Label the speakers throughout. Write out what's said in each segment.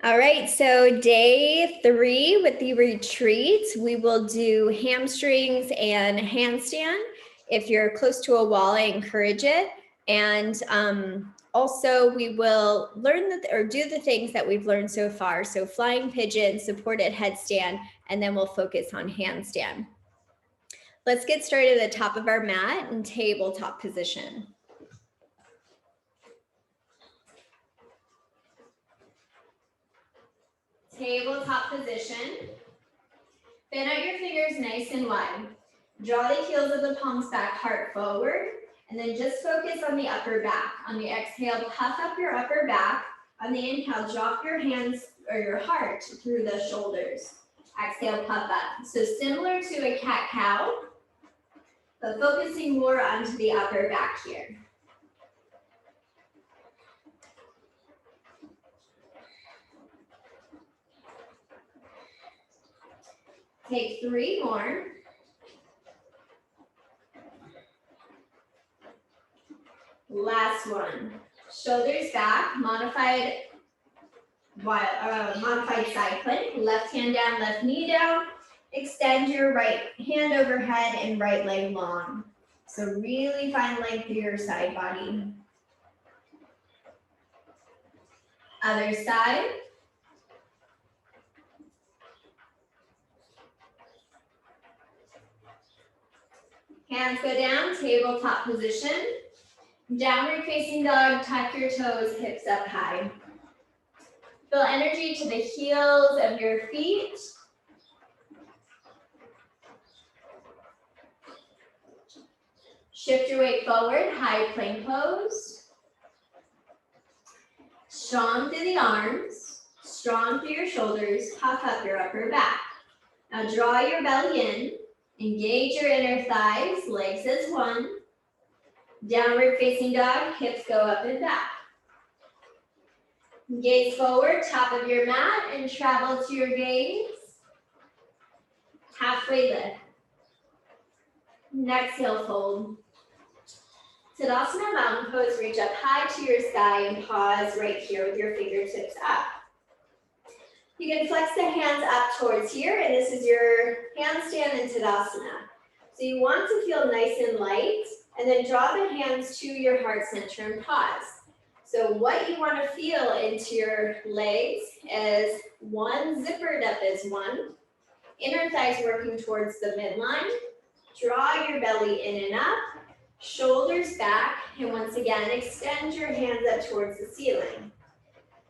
Speaker 1: All right, so day 3 with the retreat, we will do hamstrings and handstand. If you're close to a wall, I encourage it. And also we will learn or do the things that we've learned so far. So flying pigeon, supported headstand, and then we'll focus on handstand. Let's get started at the top of our mat in tabletop position. Tabletop position. Bend out your fingers nice and wide. Draw the heels of the palms back, heart forward, and then just focus on the upper back. On the exhale, puff up your upper back. On the inhale, drop your hands or your heart through the shoulders. Exhale, puff up. So similar to a cat-cow, but focusing more onto the upper back here. Take 3 more. Last one. Shoulders back, modified side plank. Left hand down, left knee down. Extend your right hand overhead and right leg long. So really find length through your side body. Other side. Hands go down, tabletop position. Downward facing dog, tuck your toes, hips up high. Feel energy to the heels of your feet. Shift your weight forward, high plank pose. Strong through the arms, strong through your shoulders, puff up your upper back. Now draw your belly in. Engage your inner thighs, legs as one. Downward facing dog, hips go up and back. Gaze forward, top of your mat, and travel to your gaze. Halfway lift. Exhale, fold. Tadasana mountain pose, reach up high to your sky and pause right here with your fingertips up. You can flex the hands up towards here, and this is your handstand and Tadasana. So you want to feel nice and light, and then draw the hands to your heart center and pause. So what you want to feel into your legs is one, zippered up is one. Inner thighs working towards the midline. Draw your belly in and up, shoulders back, and once again, extend your hands up towards the ceiling.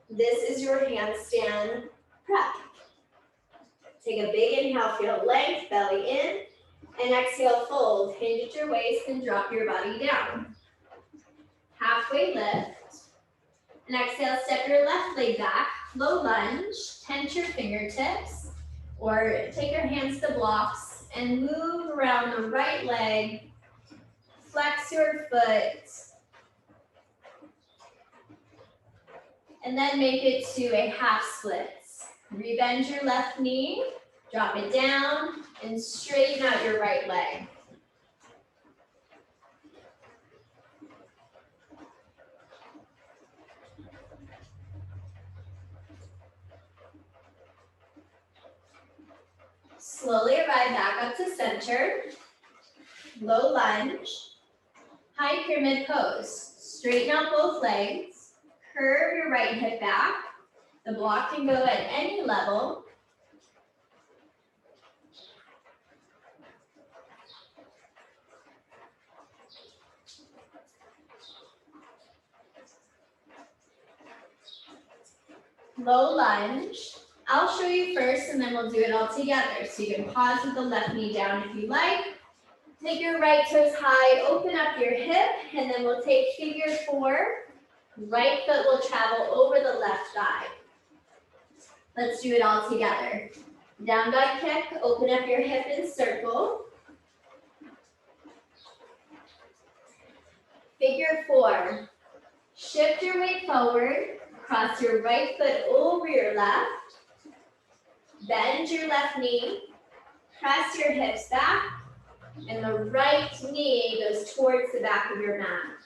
Speaker 1: This is your handstand prep. Take a big inhale, feel length, belly in, and exhale, fold. Hinge at your waist and drop your body down. Halfway lift, and exhale, step your left leg back, low lunge, tense your fingertips, or take your hands to blocks and move around the right leg, flex your foot, and then make it to a half split. Rebend your left knee, drop it down, and straighten out your right leg. Slowly arrive back up to center. Low lunge, high pyramid pose. Straighten out both legs, curve your right hip back. The block can go at any level. Low lunge. I'll show you first and then we'll do it all together. So you can pause with the left knee down if you like. Take your right toes high, open up your hip, and then we'll take figure 4. Right foot will travel over the left thigh. Let's do it all together. Down dog kick, open up your hip and circle. Figure 4. Shift your weight forward, cross your right foot over your left. Bend your left knee, press your hips back, and the right knee goes towards the back of your mat.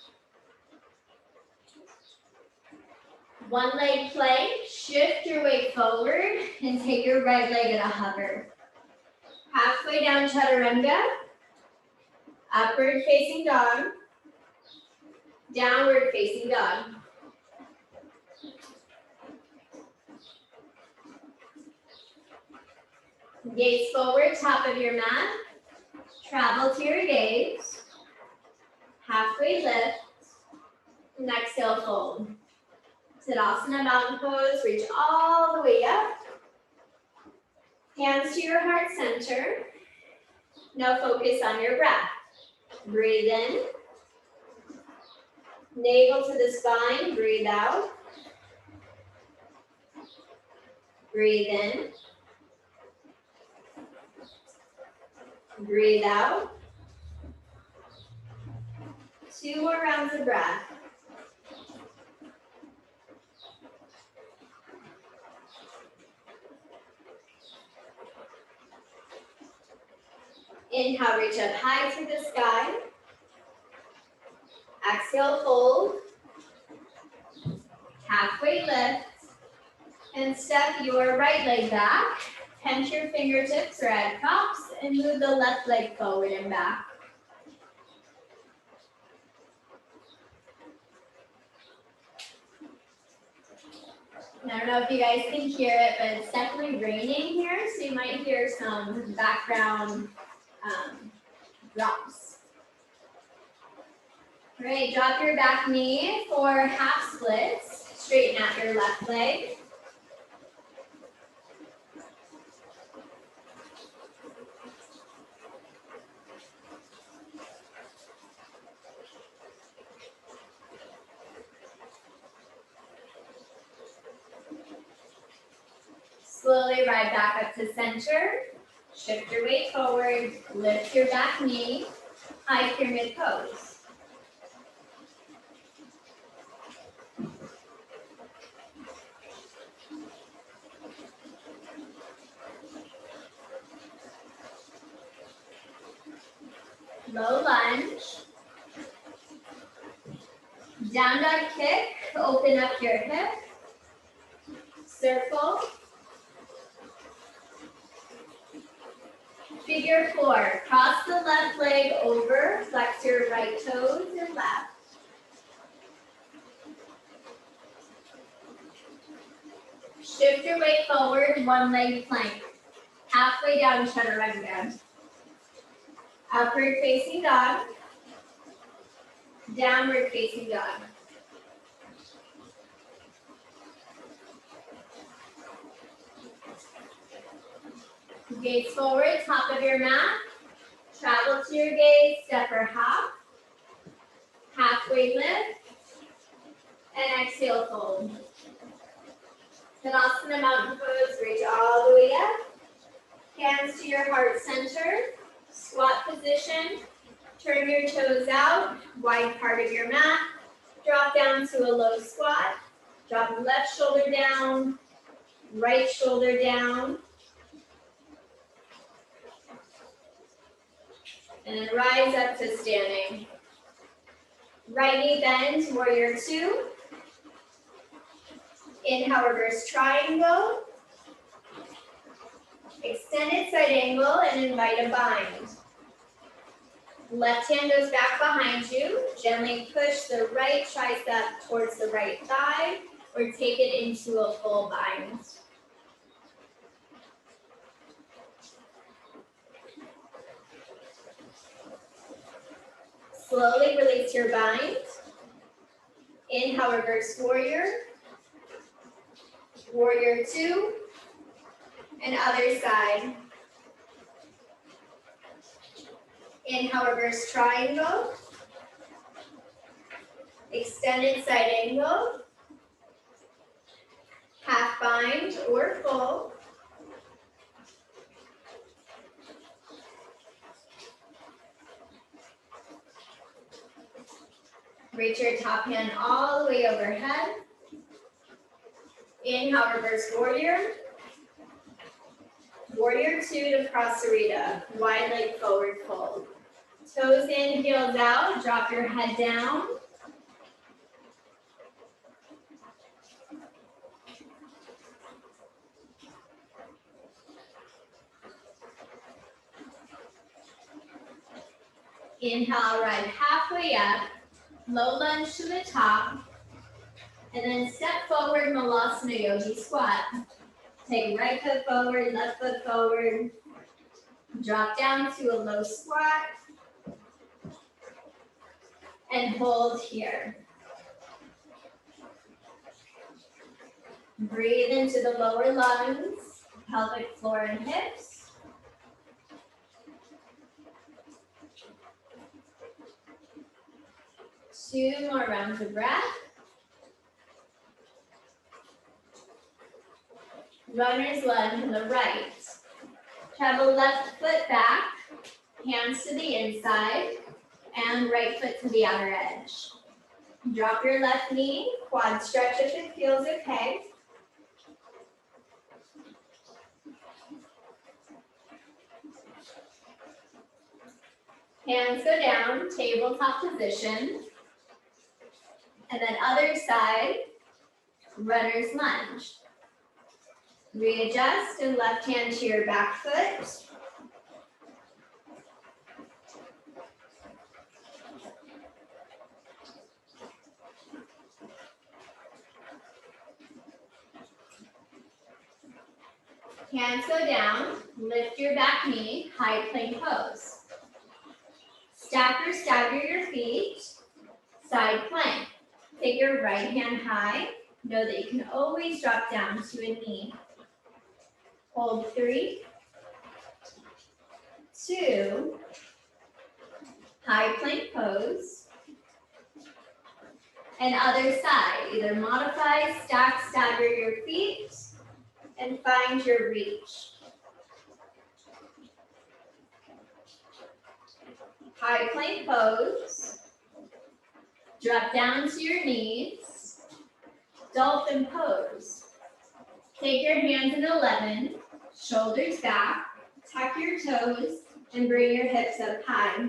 Speaker 1: One leg plank, shift your weight forward and take your right leg at a hover. Halfway down chaturanga, upward facing dog, downward facing dog. Gaze forward, top of your mat. Travel to your gaze. Halfway lift. And exhale, fold. Tadasana mountain pose, reach all the way up. Hands to your heart center. Now focus on your breath. Breathe in. Navel to the spine, breathe out. Breathe in. Breathe out. 2 more rounds of breath. Inhale, reach up high to the sky. Exhale, fold. Halfway lift. And step your right leg back. Tense your fingertips or add props and move the left leg forward and back. I don't know if you guys can hear it, but it's definitely raining here, so you might hear some background drops. All right, drop your back knee for half splits. Straighten out your left leg. Slowly ride back up to center. Shift your weight forward. Lift your back knee. High pyramid pose. Low lunge. Down dog kick. Open up your hip. Circle. Figure 4. Cross the left leg over. Flex your right toes and left. Shift your weight forward. One leg plank. Halfway down chaturanga. Upward facing dog. Downward facing dog. Gaze forward, top of your mat. Travel to your gaze, step or hop. Halfway lift. And exhale, fold. Tadasana mountain pose, reach all the way up. Hands to your heart center. Squat position. Turn your toes out, wide part of your mat. Drop down to a low squat. Drop left shoulder down, right shoulder down. And then rise up to standing. Right knee bend, warrior 2. Inhale, reverse triangle. Extended side angle and invite a bind. Left hand goes back behind you. Gently push the right tricep towards the right thigh or take it into a full bind. Slowly release your bind. Inhale, reverse warrior. Warrior 2. And other side. Inhale, reverse triangle. Extended side angle. Half bind or full. Reach your top hand all the way overhead. Inhale, reverse warrior. Warrior 2 to Prasarita. Wide leg forward fold. Toes in, heels out. Drop your head down. Inhale, arrive halfway up, low lunge to the top, and then step forward, Malasana Yogi Squat. Take right foot forward, left foot forward, drop down to a low squat, and hold here. Breathe into the lower lungs, pelvic floor and hips. Two more rounds of breath. Runner's lunge on the right. Travel left foot back, hands to the inside, and right foot to the outer edge. Drop your left knee, quad stretch if it feels okay. Hands go down, tabletop position. And then other side, runner's lunge. Readjust and left hand to your back foot. Hands go down, lift your back knee, high plank pose. Stack or stagger your feet, side plank. Take your right hand high. Know that you can always drop down to a knee. Hold 3, 2, high plank pose. And other side, either modify, stack, stagger your feet, and find your reach. High plank pose. Drop down to your knees. Dolphin pose. Take your hands in 11, shoulders back, tuck your toes, and bring your hips up high.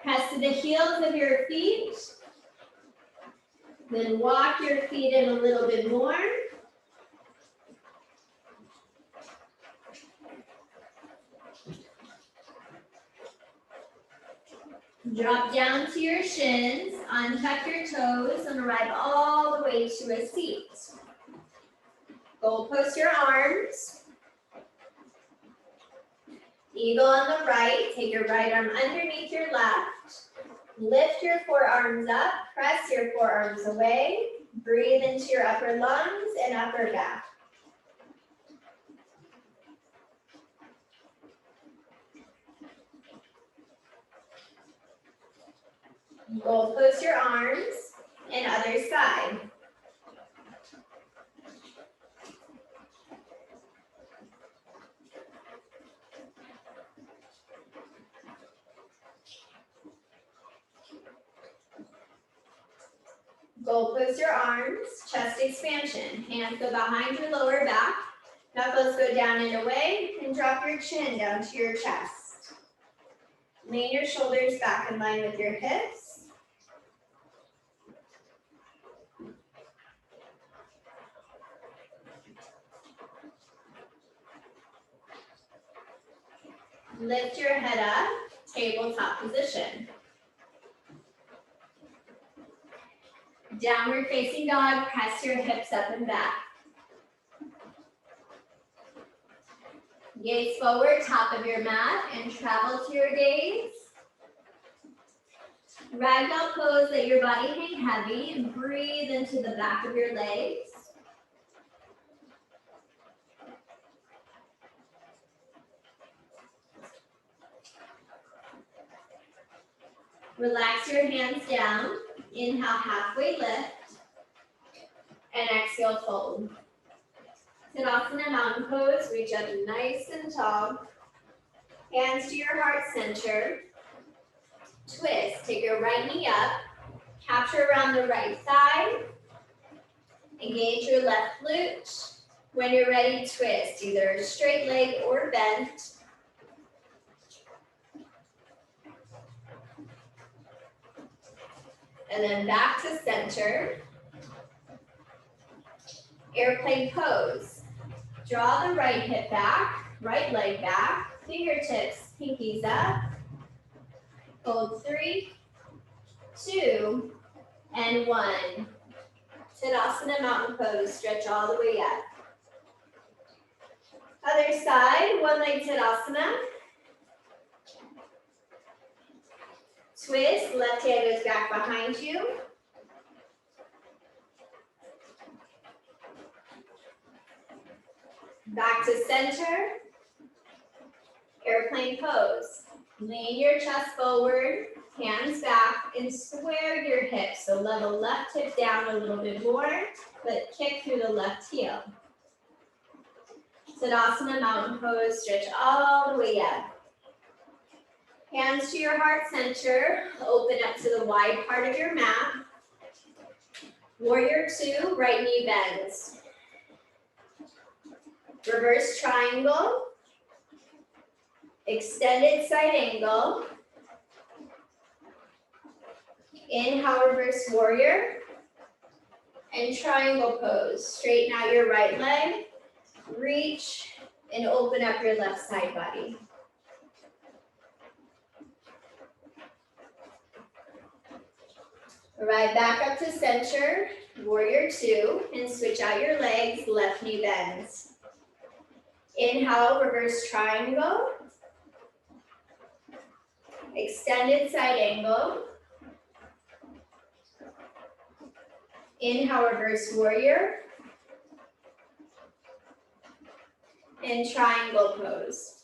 Speaker 1: Press to the heels of your feet. Then walk your feet in a little bit more. Drop down to your shins, untuck your toes, and arrive all the way to a seat. Goal post your arms. Eagle on the right, take your right arm underneath your left. Lift your forearms up, press your forearms away. Breathe into your upper lungs and upper back. Goal post your arms and other side. Goal post your arms, chest expansion. Hands go behind your lower back. Knuckles go down and away, and drop your chin down to your chest. Lean your shoulders back in line with your hips. Lift your head up, tabletop position. Downward facing dog, press your hips up and back. Gaze forward, top of your mat, and travel to your gaze. Ragdoll pose, let your body hang heavy, and breathe into the back of your legs. Relax your hands down. Inhale, halfway lift. And exhale, fold. Tadasana mountain pose, reach up nice and tall. Hands to your heart center. Twist, take your right knee up. Capture around the right side. Engage your left glute. When you're ready, twist, either straight leg or bent. And then back to center. Airplane pose. Draw the right hip back, Right leg back, fingertips, pinkies up. Hold 3, 2, and 1. Tadasana mountain pose, stretch all the way up. Other side, one leg Tadasana. Twist, left hand goes back behind you. Back to center. Airplane pose. Lean your chest forward, hands back, and square your hips. So level left hip down a little bit more, but kick through the left heel. Tadasana mountain pose, stretch all the way up. Hands to your heart center, open up to the wide part of your mat. Warrior 2, right knee bends. Reverse triangle. Extended side angle. Inhale, reverse warrior. And triangle pose. Straighten out your right leg. Reach and open up your left side body. Right back up to center, warrior 2, and switch out your legs, left knee bends. Inhale, reverse triangle. Extended side angle. Inhale, reverse warrior. And triangle pose.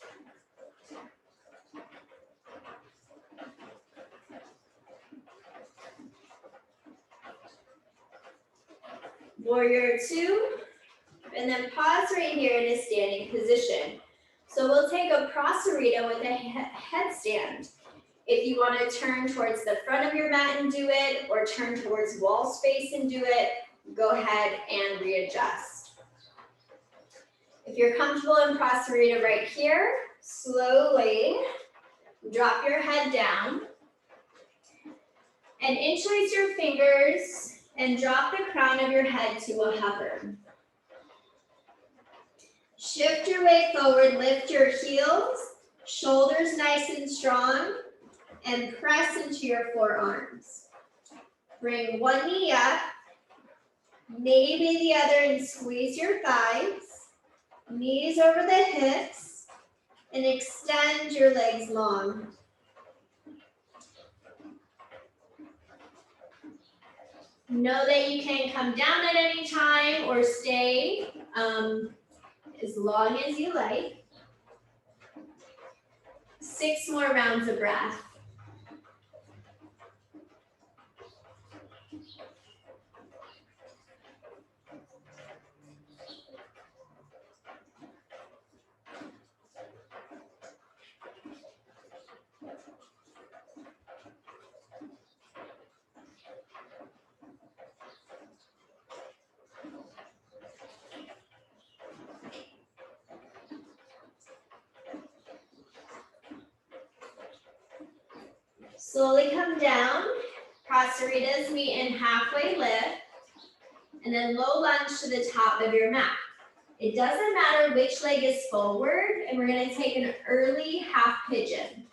Speaker 1: Warrior 2, and then pause right here in a standing position. So we'll take a prasarita with a headstand. If you want to turn towards the front of your mat and do it, or turn towards wall space and do it, go ahead and readjust. If you're comfortable in prasarita right here, slowly drop your head down and interlace your fingers and drop the crown of your head to a hover. Shift your weight forward, lift your heels, shoulders nice and strong, and press into your forearms. Bring one knee up, maybe the other, and squeeze your thighs, knees over the hips, and extend your legs long. Know that you can come down at any time or stay as long as you like. 6 more rounds of breath. Slowly come down. Prasaritas meet in halfway lift. And then low lunge to the top of your mat. It doesn't matter which leg is forward, and we're going to take an early half pigeon.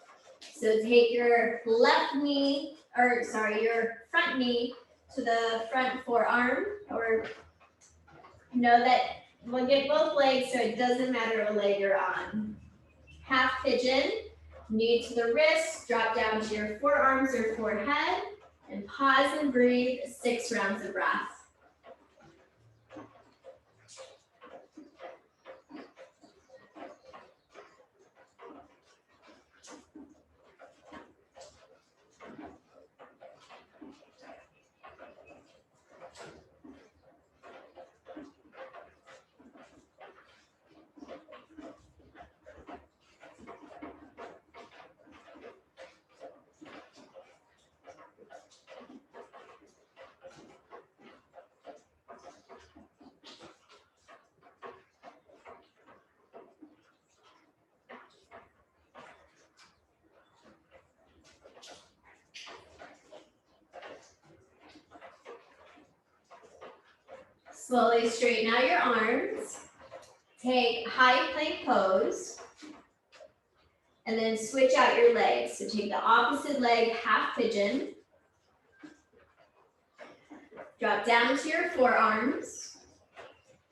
Speaker 1: So take your left knee, or sorry, your front knee to the front forearm, or know that we'll get both legs, so it doesn't matter what leg you're on. Half pigeon, knee to the wrist, drop down to your forearms or forehead, and pause and breathe, 6 rounds of breath. Slowly straighten out your arms. Take high plank pose. And then switch out your legs. So take the opposite leg, half pigeon. Drop down to your forearms.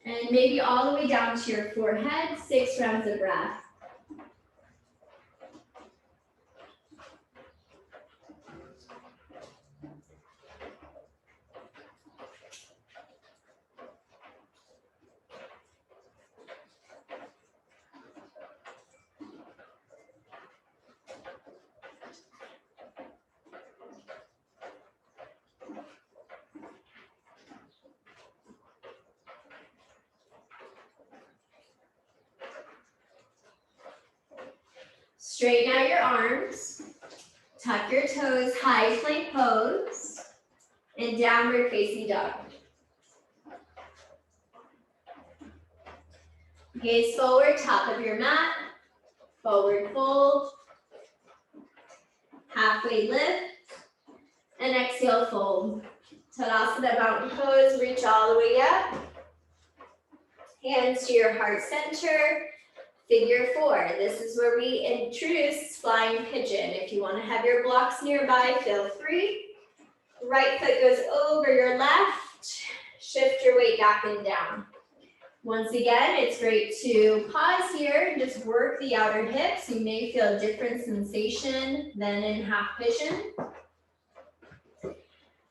Speaker 1: And maybe all the way down to your forehead, 6 rounds of breath. Straighten out your arms, tuck your toes, high plank pose, and downward facing dog. Gaze forward, top of your mat, forward fold, halfway lift, and exhale, fold. Tadasana mountain pose, reach all the way up. Hands to your heart center. Figure 4, this is where we introduce flying pigeon. If you want to have your blocks nearby, feel free. Right foot goes over your left. Shift your weight back and down. Once again, it's great to pause here and just work the outer hips. You may feel a different sensation than in half pigeon.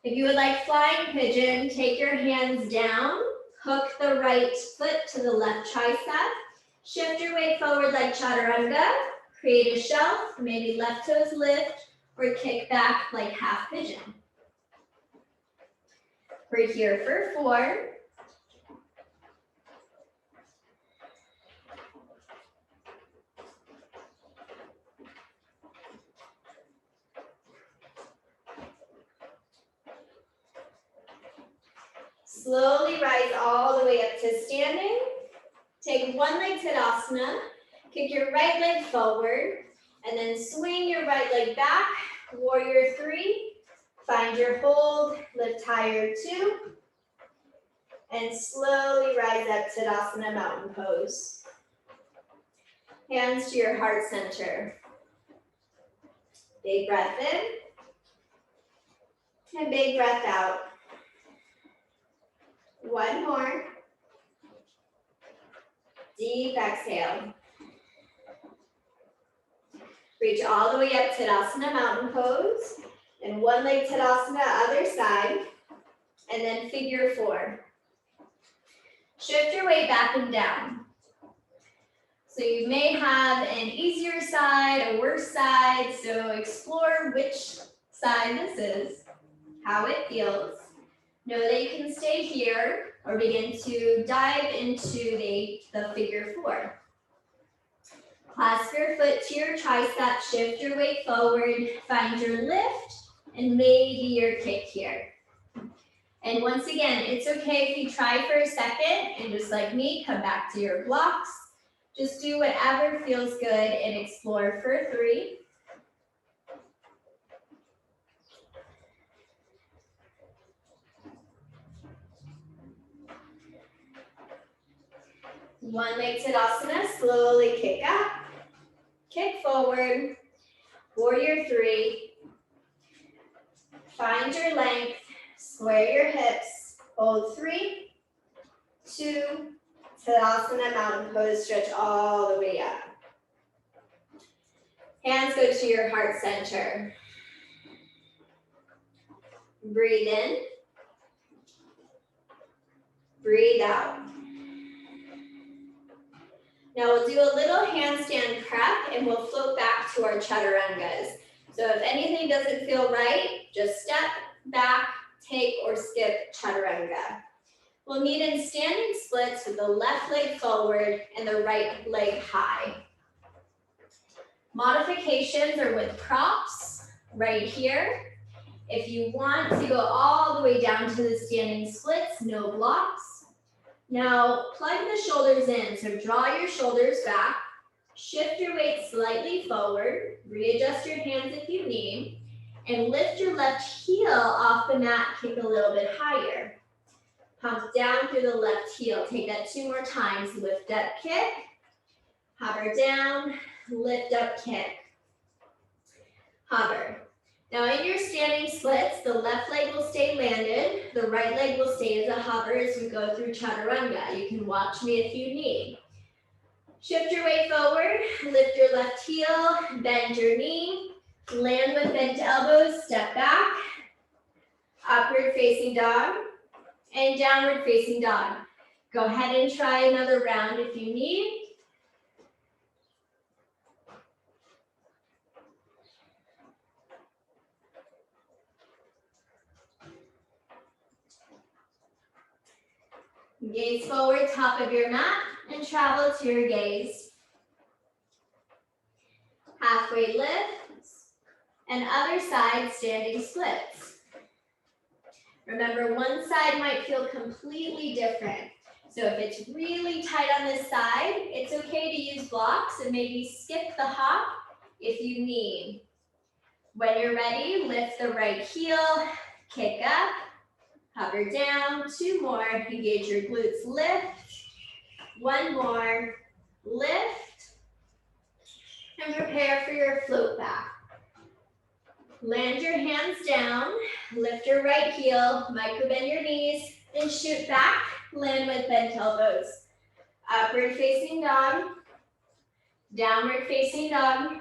Speaker 1: If you would like flying pigeon, take your hands down, hook the right foot to the left tricep. Shift your weight forward like chaturanga, create a shelf, maybe left toes lift, or kick back like half pigeon. We're here for 4. Slowly rise all the way up to standing. Take one leg Tadasana, kick your right leg forward, and then swing your right leg back, warrior 3. Find your hold, lift higher 2, and slowly rise up Tadasana mountain pose. Hands to your heart center. Big breath in, and big breath out. One more. Deep exhale. Reach all the way up Tadasana mountain pose. And one leg Tadasana other side. And then figure 4. Shift your weight back and down. So you may have an easier side, a worse side. So explore which side this is, how it feels. Know that you can stay here or begin to dive into the figure 4. Clasp your foot to your tricep, shift your weight forward, find your lift, and maybe your kick here. And once again, it's okay if you try for a second and just like me, come back to your blocks. Just do whatever feels good and explore for 3. One leg Tadasana, slowly kick up, kick forward, warrior 3. Find your length, square your hips, hold 3, 2, Tadasana mountain pose, stretch all the way up. Hands go to your heart center. Breathe in, breathe out. Now we'll do a little handstand prep and we'll float back to our chaturangas. So if anything doesn't feel right, just step back, take or skip chaturanga. We'll meet in standing splits with the left leg forward and the right leg high. Modifications are with props right here. If you want to go all the way down to the standing splits, no blocks. Now, plug the shoulders in, so draw your shoulders back, shift your weight slightly forward, readjust your hands if you need, and lift your left heel off the mat, kick a little bit higher. Pump down through the left heel, take that 2 more times, lift up, kick, hover down, lift up, kick, hover. Now in your standing splits, the left leg will stay landed, the right leg will stay as a hover as we go through chaturanga. You can watch me if you need. Shift your weight forward, lift your left heel, bend your knee, land with bent elbows, step back, upward facing dog, and downward facing dog. Go ahead and try another round if you need. Gaze forward, top of your mat, and travel to your gaze. Halfway lifts, and other side standing splits. Remember, one side might feel completely different. So if it's really tight on this side, it's okay to use blocks and maybe skip the hop if you need. When you're ready, lift the right heel, kick up, hover down, 2 more, engage your glutes, lift, 1 more, lift, and prepare for your float back. Land your hands down, lift your right heel, micro bend your knees, and shoot back, land with bent elbows. Upward facing dog, downward facing dog.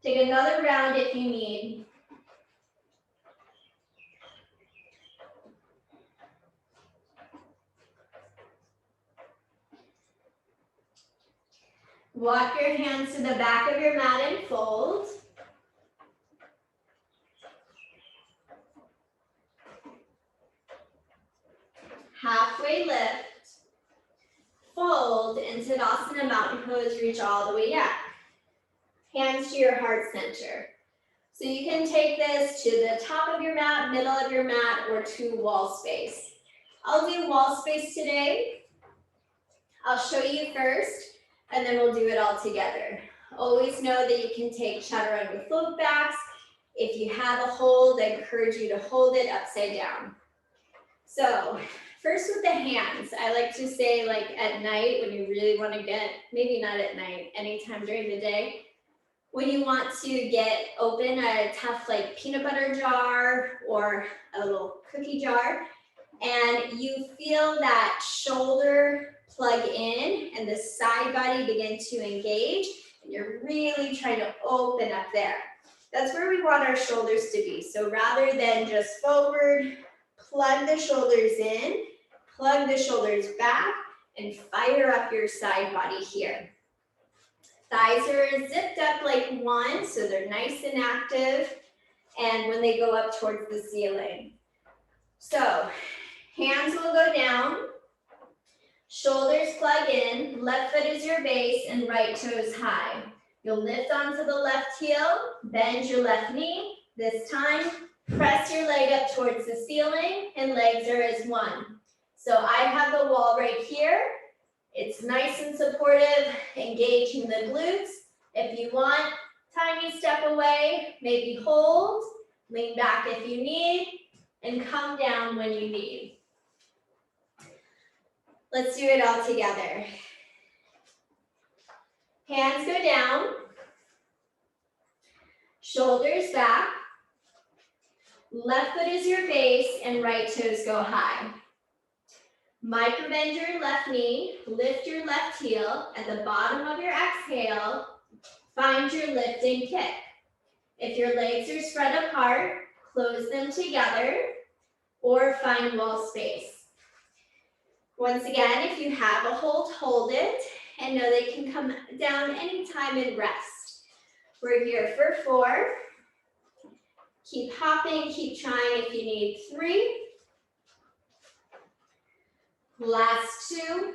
Speaker 1: Take another round if you need. Walk your hands to the back of your mat and fold. Halfway lift, fold, and Tadasana Mountain Pose, reach all the way up. Hands to your heart center. So you can take this to the top of your mat, middle of your mat, or to wall space. I'll do wall space today. I'll show you first, and then we'll do it all together. Always know that you can take chaturanga float backs. If you have a hold, I encourage you to hold it upside down. So first with the hands, I like to say, like at night when you really want to get, maybe not at night, anytime during the day, when you want to get open a tough like peanut butter jar or a little cookie jar, and you feel that shoulder plug in and the side body begin to engage, and you're really trying to open up there. That's where we want our shoulders to be. So rather than just forward, plug the shoulders in, plug the shoulders back, and fire up your side body here. Thighs are zipped up like one, so they're nice and active, and when they go up towards the ceiling. So hands will go down, shoulders plug in, left foot is your base, and right toes high. You'll lift onto the left heel, bend your left knee. This time, press your leg up towards the ceiling, and legs are as one. So I have the wall right here. It's nice and supportive, engaging the glutes. If you want, tiny step away, maybe hold, lean back if you need, and come down when you need. Let's do it all together. Hands go down, shoulders back, left foot is your base, and right toes go high. Micro bend your left knee, lift your left heel. At the bottom of your exhale, find your lifting kick. If your legs are spread apart, close them together or find wall space. Once again, if you have a hold it, and know they can come down anytime and rest. We're here for 4. Keep hopping, keep trying if you need 3. Last 2.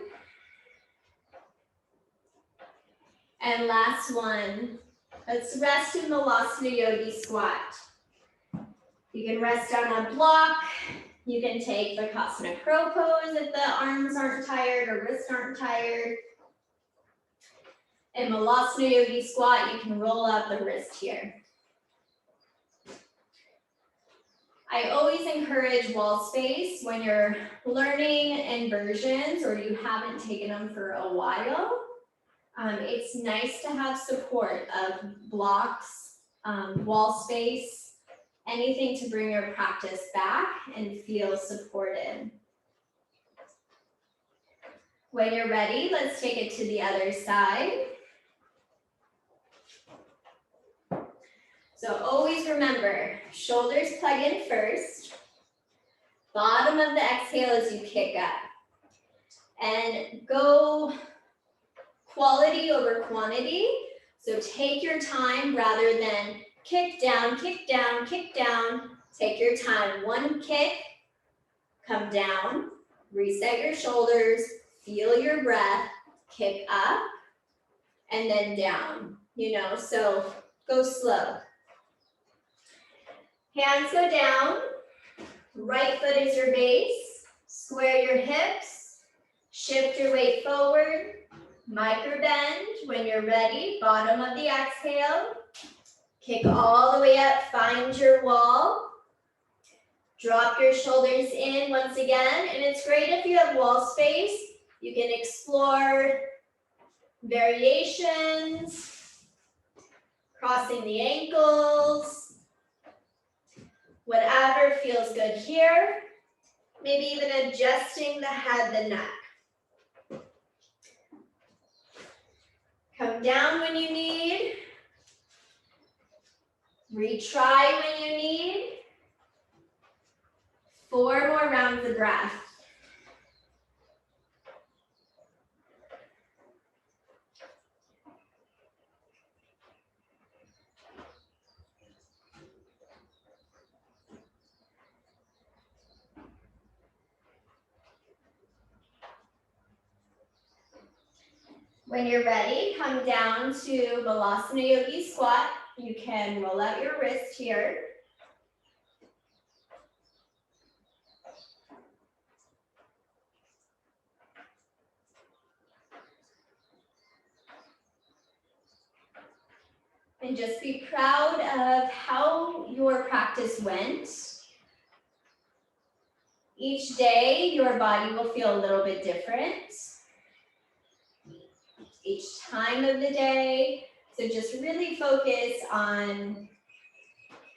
Speaker 1: And last 1. Let's rest in Vinyasa Yogi Squat. You can rest on a block. You can take Vinyasa Crow Pose if the arms aren't tired or wrists aren't tired. In Vinyasa Yogi Squat, you can roll up the wrist here. I always encourage wall space when you're learning inversions or you haven't taken them for a while. It's nice to have support of blocks, wall space, anything to bring your practice back and feel supported. When you're ready, let's take it to the other side. So always remember, shoulders plug in first, bottom of the exhale as you kick up. And go quality over quantity. So take your time rather than kick down, kick down, kick down. Take your time. One kick, come down, reset your shoulders, feel your breath, kick up, and then down, so go slow. Hands go down, right foot is your base, square your hips, shift your weight forward, micro bend. When you're ready, bottom of the exhale, kick all the way up, find your wall. Drop your shoulders in once again, and it's great if you have wall space. You can explore variations, crossing the ankles, whatever feels good here. Maybe even adjusting the head, the neck. Come down when you need. Retry when you need. 4 more rounds of breath. When you're ready, come down to Vinyasa Yogi Squat. You can roll out your wrist here. And just be proud of how your practice went. Each day, your body will feel a little bit different. Each time of the day. So just really focus on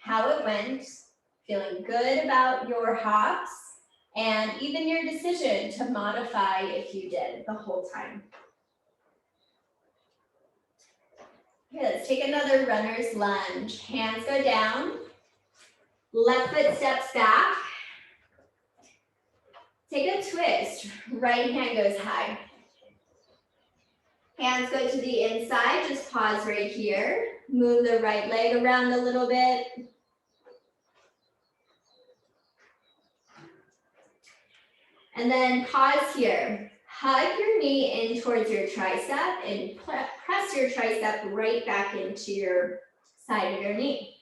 Speaker 1: how it went, feeling good about your hops, and even your decision to modify if you did the whole time. Okay, let's take another runner's lunge. Hands go down, left foot steps back. Take a twist, right hand goes high. Hands go to the inside, just pause right here. Move the right leg around a little bit. And then pause here. Hug your knee in towards your tricep and press your tricep right back into your side of your knee.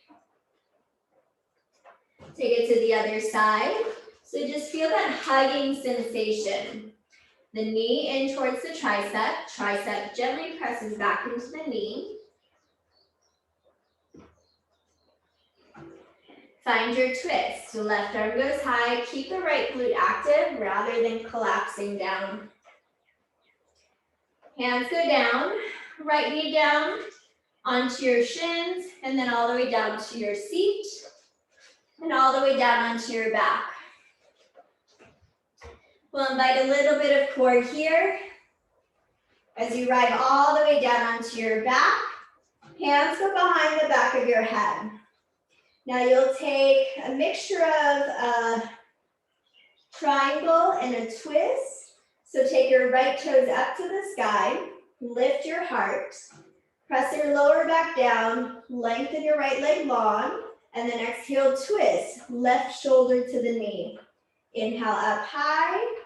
Speaker 1: Take it to the other side. So just feel that hugging sensation. The knee in towards the tricep. Tricep gently presses back into the knee. Find your twist. Left arm goes high. Keep the right glute active rather than collapsing down. Hands go down. Right knee down onto your shins, and then all the way down to your seat, and all the way down onto your back. We'll invite a little bit of core here. As you ride all the way down onto your back, hands go behind the back of your head. Now you'll take a mixture of a triangle and a twist. So take your right toes up to the sky, lift your heart, press your lower back down, lengthen your right leg long, and then exhale, twist, left shoulder to the knee. Inhale up high,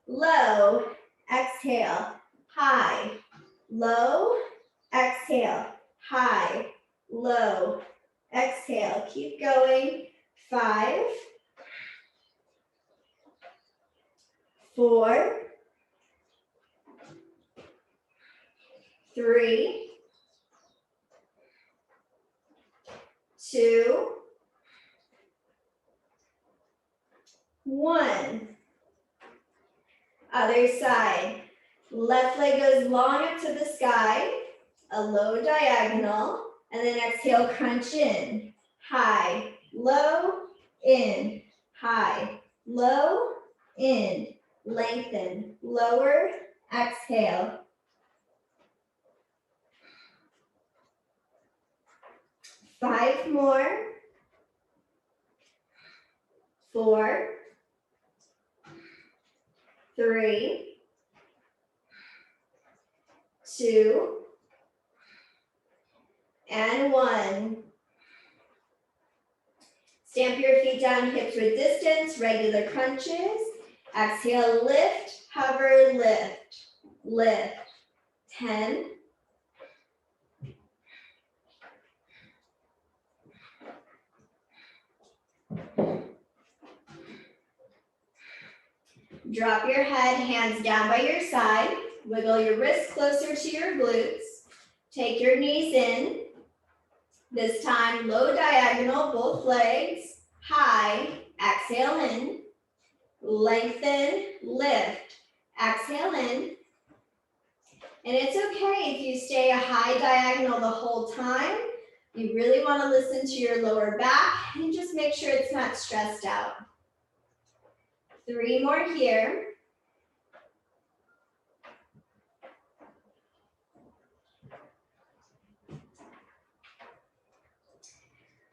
Speaker 1: low, exhale, high, low, exhale, high, low, exhale. Keep going. 5, 4, 3, 2, 1. Other side. Left leg goes long up to the sky, a low diagonal, and then exhale, crunch in, high, low, in, high, low, in, lengthen, lower, exhale. Five more. 4, 3, 2, and 1. Stamp your feet down, hips with distance, regular crunches. Exhale, lift, hover, lift, lift. 10. Drop your head, hands down by your side. Wiggle your wrists closer to your glutes. Take your knees in. This time, low diagonal, both legs. High, exhale in. Lengthen, lift, exhale in. And it's okay if you stay a high diagonal the whole time. You really want to listen to your lower back and just make sure it's not stressed out. 3 more here.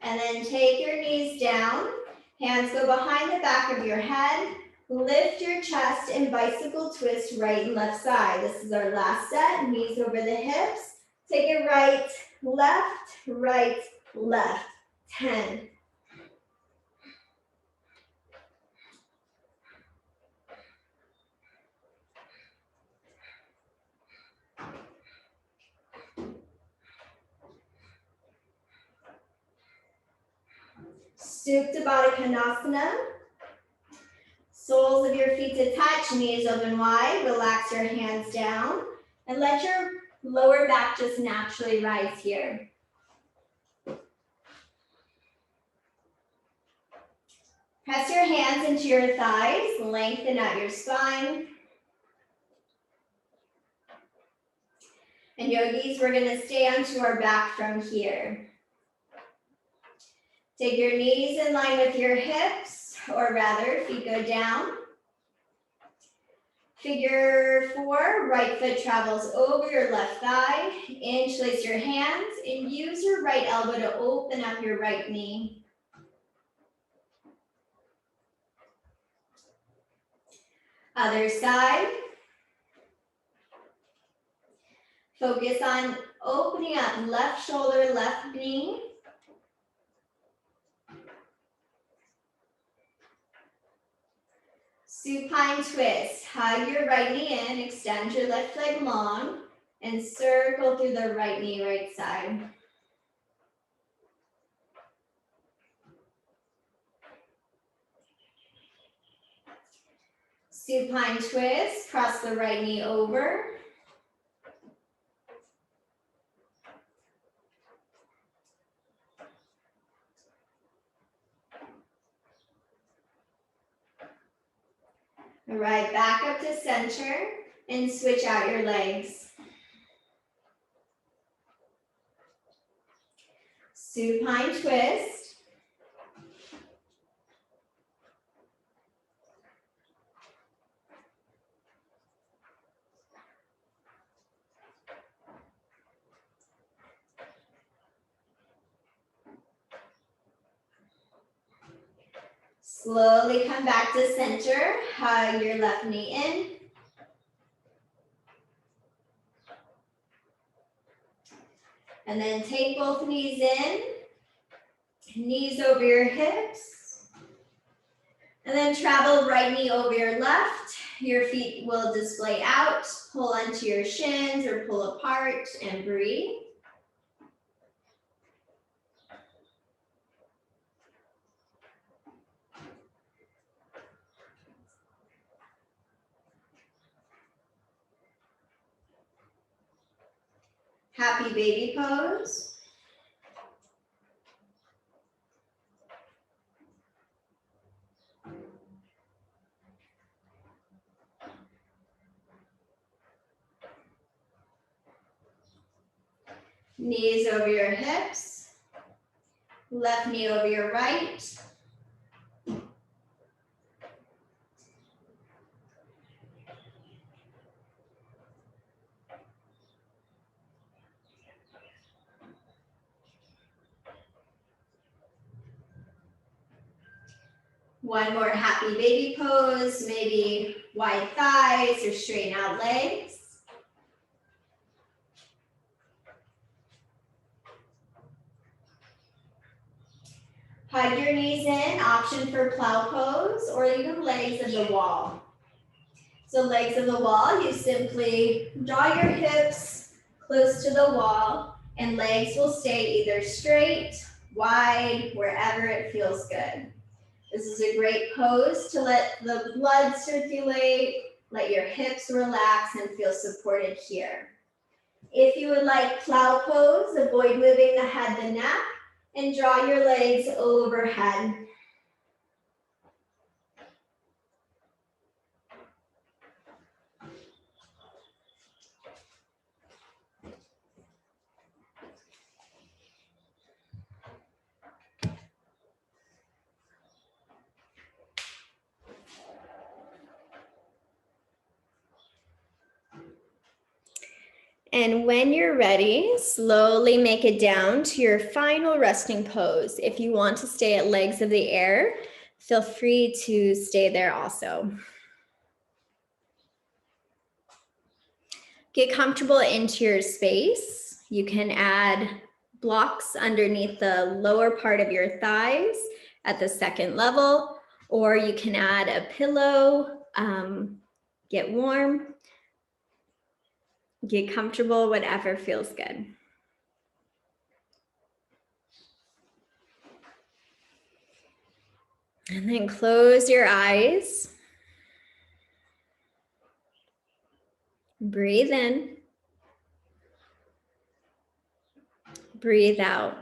Speaker 1: And then take your knees down. Hands go behind the back of your head. Lift your chest and bicycle twist right and left side. This is our last set. Knees over the hips. Take it right, left. 10. Supta Baddha Konasana. Soles of your feet to touch, knees open wide. Relax your hands down and let your lower back just naturally rise here. Press your hands into your thighs, lengthen out your spine. And yogis, we're going to stay onto our back from here. Take your knees in line with your hips, or rather, feet go down. Figure 4, right foot travels over your left thigh. Interlace your hands and use your right elbow to open up your right knee. Other side. Focus on opening up left shoulder, left knee. Supine twist. Hug your right knee in, extend your left leg long, and circle through the right knee, right side. Supine twist, cross the right knee over. Right back up to center and switch out your legs. Supine twist. Slowly come back to center, hug your left knee in. And then take both knees in, knees over your hips. And then travel right knee over your left. Your feet will display out, pull onto your shins or pull apart and breathe. Happy baby pose. Knees over your hips. Left knee over your right. One more happy baby pose, maybe wide thighs or straighten out legs. Hug your knees in, option for plow pose or even legs of the wall. So legs of the wall, you simply draw your hips close to the wall and legs will stay either straight, wide, wherever it feels good. This is a great pose to let the blood circulate, let your hips relax and feel supported here. If you would like plow pose, avoid moving the head, the neck, and draw your legs overhead. And when you're ready, slowly make it down to your final resting pose. If you want to stay at legs of the air, feel free to stay there also. Get comfortable into your space. You can add blocks underneath the lower part of your thighs at the second level, or you can add a pillow, get warm. Get comfortable, whatever feels good. And then close your eyes. Breathe in. Breathe out.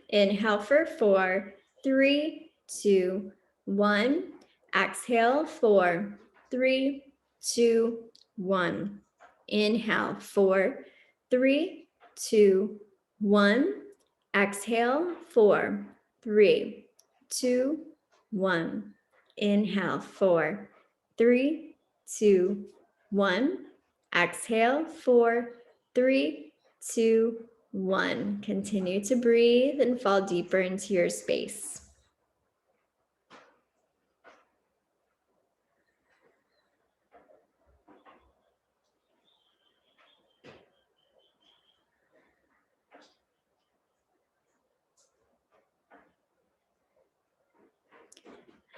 Speaker 1: Inhale for 4, 3, 2, 1. Exhale, 4, 3, 2, 1. Inhale, 4, 3, 2, 1. Exhale, 4, 3, 2, 1. Inhale, 4, 3, 2, 1. Exhale, 4, 3, 2, 1. Continue to breathe and fall deeper into your space.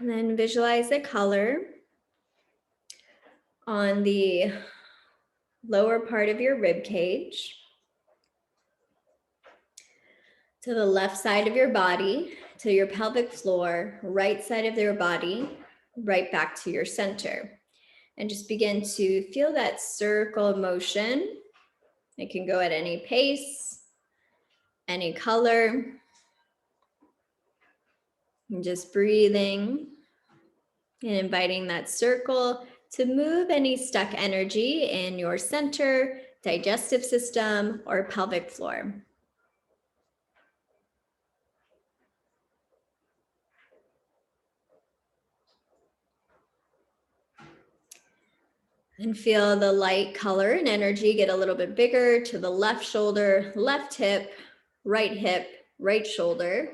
Speaker 1: And then visualize the color on the lower part of your rib cage, to the left side of your body, to your pelvic floor, right side of your body, right back to your center. And just begin to feel that circle of motion. It can go at any pace, any color. And just breathing and inviting that circle to move any stuck energy in your center, digestive system, or pelvic floor. And feel the light color and energy get a little bit bigger to the left shoulder, left hip, right shoulder,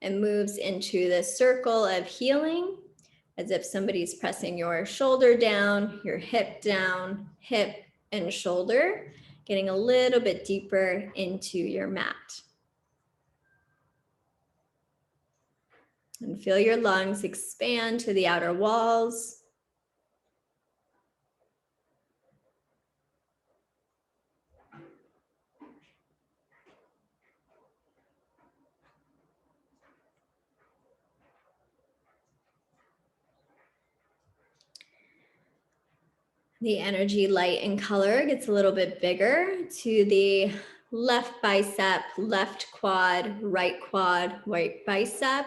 Speaker 1: and moves into this circle of healing, as if somebody's pressing your shoulder down, your hip down, hip and shoulder, getting a little bit deeper into your mat. And feel your lungs expand to the outer walls. The energy, light, and color gets a little bit bigger to the left bicep, left quad, right bicep,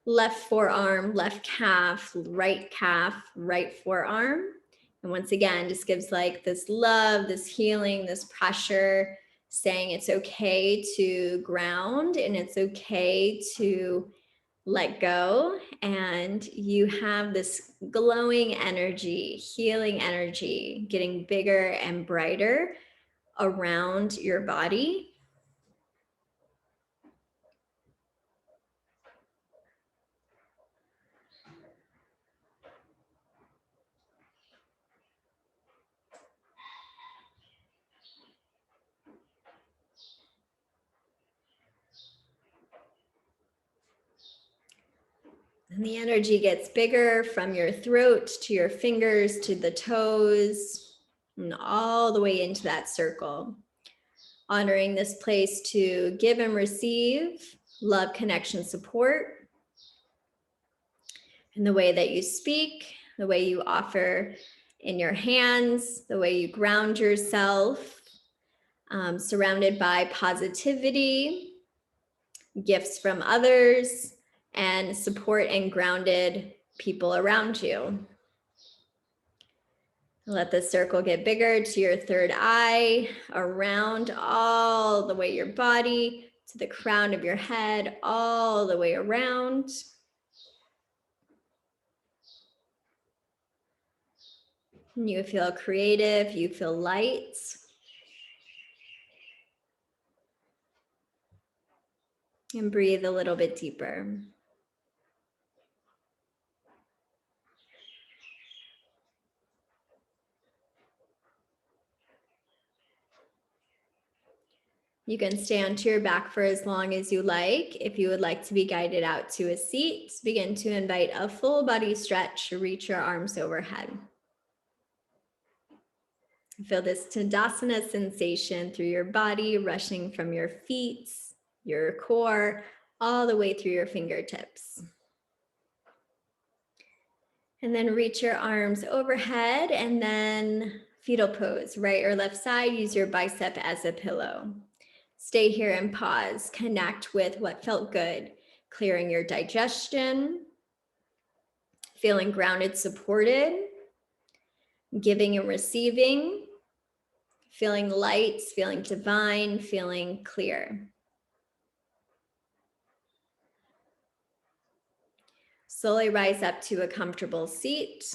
Speaker 1: left forearm, left calf, right forearm, And once again, just gives like this love, this healing, this pressure, saying it's okay to ground and it's okay to let go. And you have this glowing energy, healing energy, getting bigger and brighter around your body. And the energy gets bigger from your throat to your fingers to the toes and all the way into that circle. Honoring this place to give and receive love, connection, support. In the way that you speak, the way you offer in your hands, the way you ground yourself, surrounded by positivity, gifts from others, and support and grounded people around you. Let the circle get bigger to your third eye, around all the way your body, to the crown of your head, all the way around. You feel creative, you feel light. And breathe a little bit deeper. You can stay onto your back for as long as you like. If you would like to be guided out to a seat, begin to invite a full body stretch to reach your arms overhead. Feel this Tadasana sensation through your body, rushing from your feet, your core, all the way through your fingertips. And then reach your arms overhead and then fetal pose, right or left side, use your bicep as a pillow. Stay here and pause, connect with what felt good, clearing your digestion, feeling grounded, supported, giving and receiving, feeling light, feeling divine, feeling clear. Slowly rise up to a comfortable seat.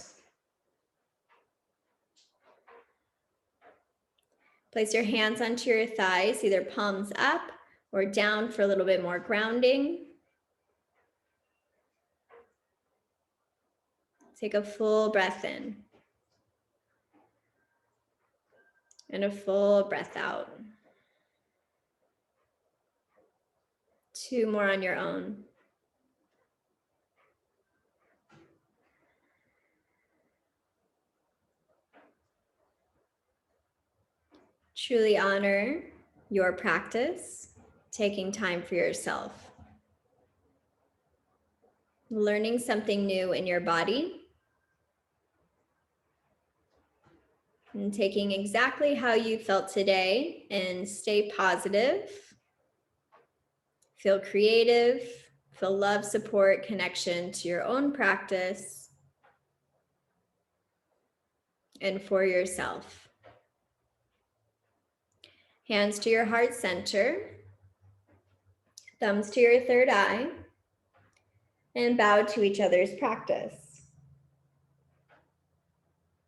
Speaker 1: Place your hands onto your thighs, either palms up or down for a little bit more grounding. Take a full breath in and a full breath out. 2 more on your own. Truly honor your practice, taking time for yourself. Learning something new in your body. And taking exactly how you felt today and stay positive. Feel creative, feel love, support, connection to your own practice and for yourself. Hands to your heart center, thumbs to your third eye, and bow to each other's practice.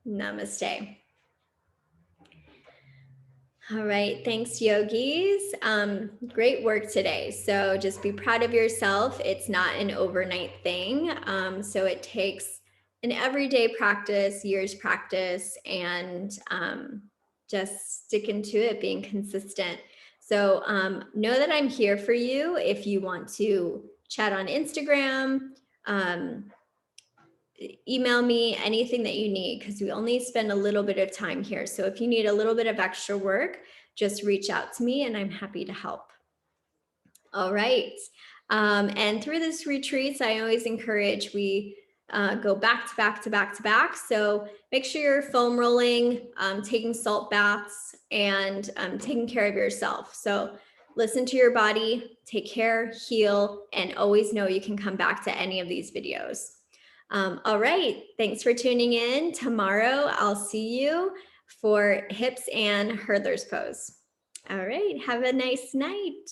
Speaker 1: Namaste. All right, thanks, yogis. Great work today. So just be proud of yourself. It's not an overnight thing. So it takes an everyday practice, years practice, and just sticking to it, being consistent. So know that I'm here for you if you want to chat on Instagram, email me, anything that you need, because we only spend a little bit of time here. So if you need a little bit of extra work, just reach out to me and I'm happy to help. All right. And through this retreats, I always encourage we go back to back to back to back. So make sure you're foam rolling, taking salt baths, and taking care of yourself. So listen to your body, take care, heal, and always know you can come back to any of these videos. All right, thanks for tuning in. Tomorrow I'll see you for hips and hurdler's pose. All right, have a nice night.